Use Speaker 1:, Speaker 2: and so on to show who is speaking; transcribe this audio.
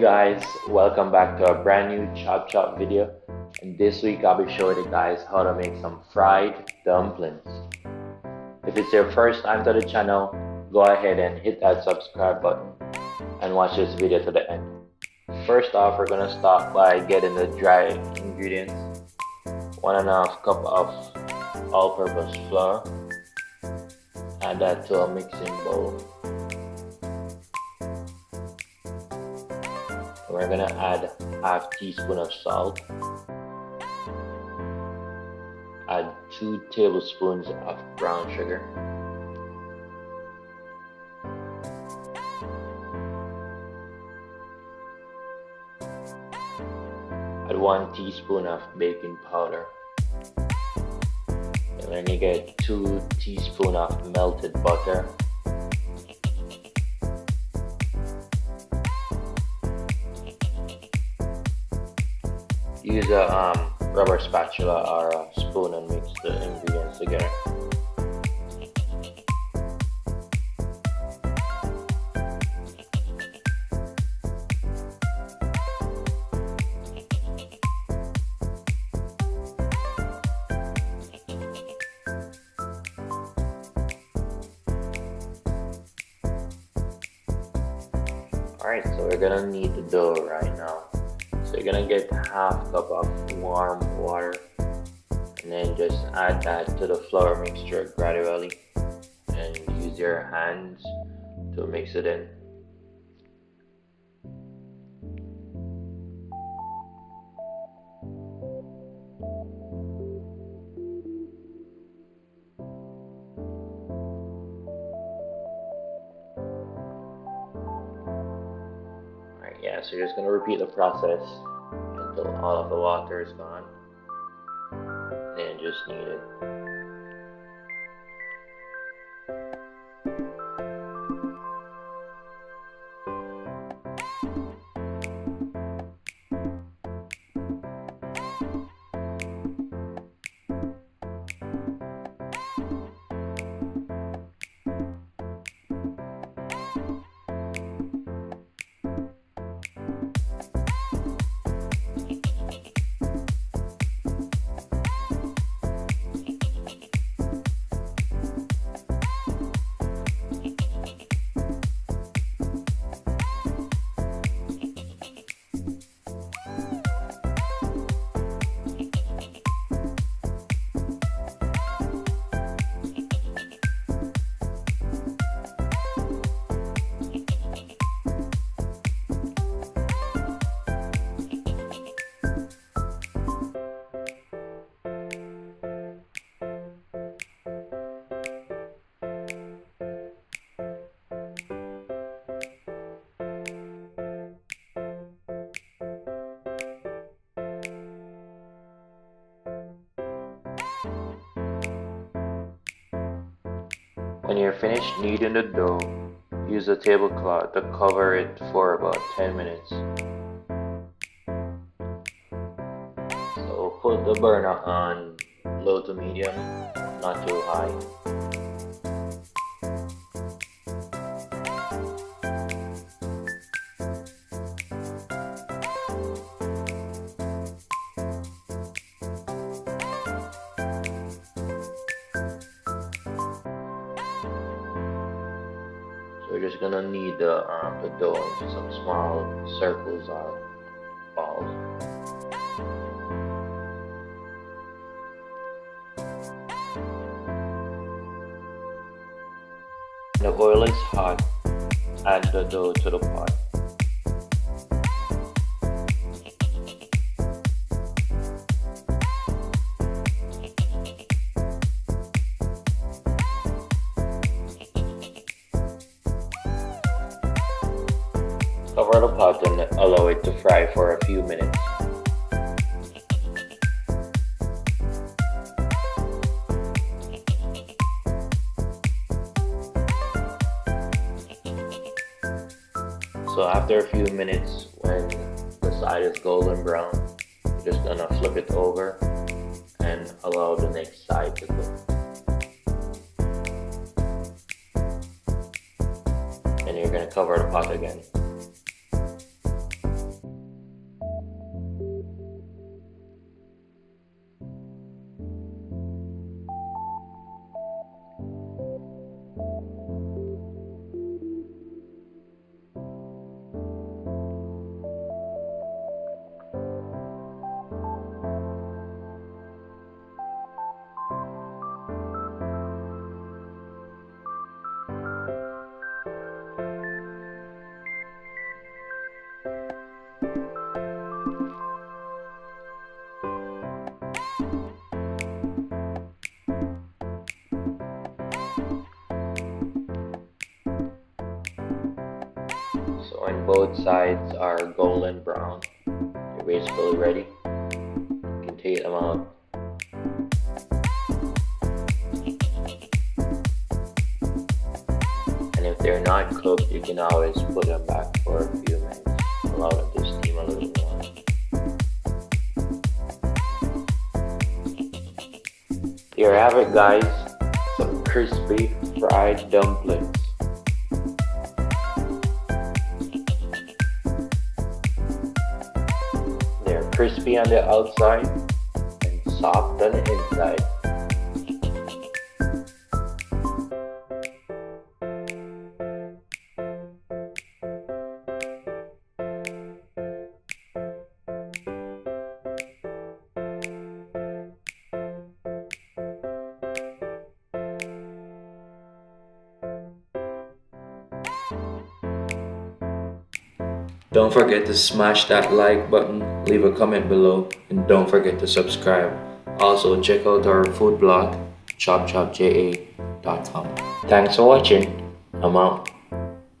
Speaker 1: guys, welcome back to a brand new chop chop video, and this week I'll be showing you guys how to make some fried dumplings. If it's your first time to the channel, go ahead and hit that subscribe button and watch this video to the end. First off, we're gonna start by getting the dry ingredients. 1.5 cup of all-purpose flour. Add that to a mixing bowl. We're gonna add half teaspoon of salt. Add 2 tablespoons of brown sugar. Add 1 teaspoon of baking powder. And then you get 2 teaspoons of melted butter. Use a rubber spatula or a spoon and mix the ingredients together. Alright, so we're gonna knead the dough right now. So you're gonna get half cup of warm water and then just add that to the flour mixture gradually and use your hands to mix it in. Yeah, so you're just going to repeat the process until all of the water is gone, and just knead it. When you're finished kneading the dough, use a tablecloth to cover it for about 10 minutes. So put the burner on low to medium, not too high. We're just gonna knead the dough into some small circles or balls. When the oil is hot, add the dough to the pot. Cover the pot and allow it to fry for a few minutes. So after a few minutes, when the side is golden brown, you're just gonna flip it over and allow the next side to cook. And you're gonna cover the pot again. When both sides are golden brown, you're basically ready. You can take them out. And if they're not cooked, you can always put them back for a few minutes. Allow them to steam a little more. Here you have it, guys. Some crispy fried dumplings. They're crispy on the outside and soft on the inside. Don't forget to smash that like button, leave a comment below, and don't forget to subscribe. Also, check out our food blog, chopchopja.com. Thanks for watching. I'm out.